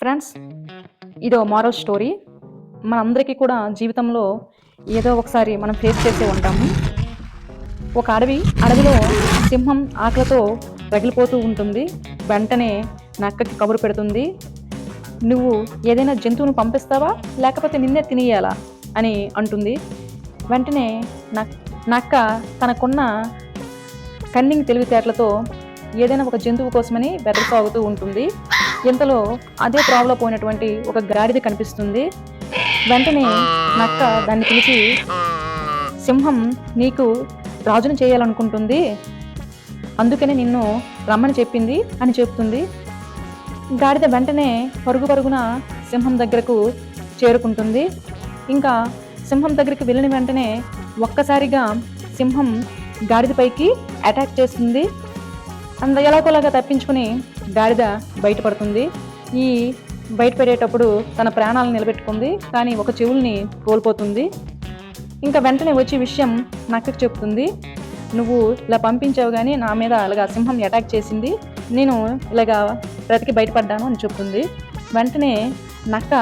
Friends, ఇదో moral story. మనందరికీ కూడా జీవితంలో ఏదో ఒకసారి మనం ఫేస్ చేసే ఉంటాము. ఒక అడవిలో సింహం ఆకలితో రగిలిపోతూ ఉంటుంది. వెంటనే నక్కకి కబురు పెడుతుంది, నువ్వు ఏదైనా జంతువును పంపిస్తావా లేకపోతే నిన్నే తినేయాలా అని అంటుంది. వెంటనే నక్క తనకున్న కన్నింగ్ తెలివితేటలతో ఏదైనా ఒక జంతువు కోసమని సాగుతూ ఉంటుంది. ఇంతలో అదే త్రోవలో పోయినటువంటి ఒక గాడిద కనిపిస్తుంది. వెంటనే నక్క దాన్ని పిలిచి, సింహం నీకు రాజును చేయాలనుకుంటుంది, అందుకనే నిన్ను రమ్మని చెప్పింది అని చెప్తుంది. గాడిద వెంటనే పరుగున సింహం దగ్గరకు చేరుకుంటుంది. ఇంకా సింహం దగ్గరికి వెళ్ళిన వెంటనే ఒక్కసారిగా సింహం గాడిదపైకి అటాక్ చేస్తుంది. ఎలాగోలాగా తప్పించుకుని గాడిద బయటపడుతుంది. ఈ బయటపడేటప్పుడు తన ప్రాణాలను నిలబెట్టుకుంది, కానీ ఒక చెవుల్ని కోల్పోతుంది. ఇంకా వెంటనే వచ్చి విషయం నక్కకి చెప్తుంది, నువ్వు ఇలా పంపించావు కానీ నా మీద ఇలాగా సింహం అటాక్ చేసింది, నేను ఇలాగా బ్రతికి బయటపడ్డాను అని చెప్తుంది. వెంటనే నక్క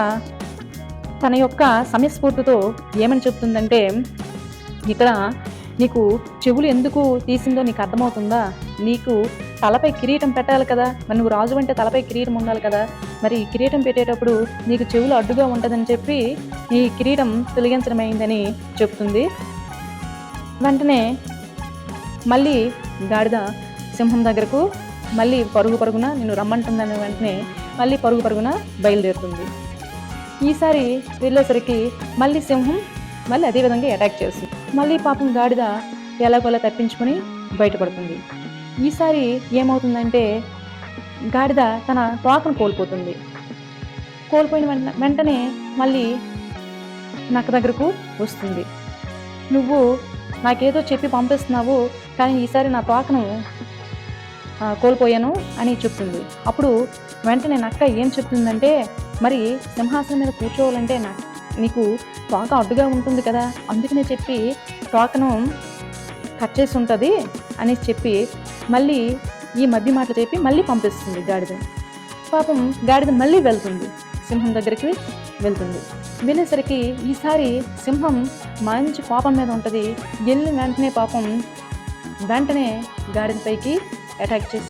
తన యొక్క సమయస్ఫూర్తితో ఏమని చెప్తుందంటే, ఇక్కడ నీకు చెవులు ఎందుకు తీసిందో నీకు అర్థమవుతుందా? నీకు తలపై కిరీటం పెట్టాలి కదా, మరి నువ్వు రాజు అంటే తలపై కిరీటం ఉండాలి కదా, మరి ఈ కిరీటం పెట్టేటప్పుడు నీకు చెవులు అడ్డుగా ఉంటుందని చెప్పి ఈ కిరీటం తొలగించడం అయిందని చెప్తుంది. వెంటనే మళ్ళీ గాడిద సింహం దగ్గరకు మళ్ళీ పరుగున నిన్ను రమ్మంటుందని వెంటనే మళ్ళీ పరుగున బయలుదేరుతుంది. ఈసారి వెళ్ళేసరికి మళ్ళీ సింహం మళ్ళీ అదేవిధంగా అటాక్ చేస్తుంది. మళ్ళీ పాపం గాడిద ఎలాగోలా తప్పించుకొని బయటపడుతుంది. ఈసారి ఏమవుతుందంటే గాడిద తన తోకను కోల్పోతుంది. కోల్పోయిన వెంటనే మళ్ళీ నక్క దగ్గరకు వస్తుంది, నువ్వు నాకేదో చెప్పి పంపిస్తున్నావు, కానీ ఈసారి నా తోకను కోల్పోయాను అని చెప్తుంది. అప్పుడు వెంటనే నక్క ఏం చెప్తుందంటే, మరి సింహాసనం మీద కూర్చోవాలంటే నీకు తోక అడ్డుగా ఉంటుంది కదా, అందుకనే చెప్పి తోకను కట్ చేసి ఉంటుంది అని చెప్పి మళ్ళీ ఈ మధ్య మాటలు చెప్పి మళ్ళీ పంపిస్తుంది గాడిద. పాపం గాడిద మళ్ళీ వెళ్తుంది, సింహం దగ్గరికి వెళ్తుంది. వెళ్ళేసరికి ఈసారి సింహం మంచి కోపం మీద ఉంటుంది. వెళ్ళిన వెంటనే పాపం వెంటనే గాడిద పైకి అటాక్ చేసి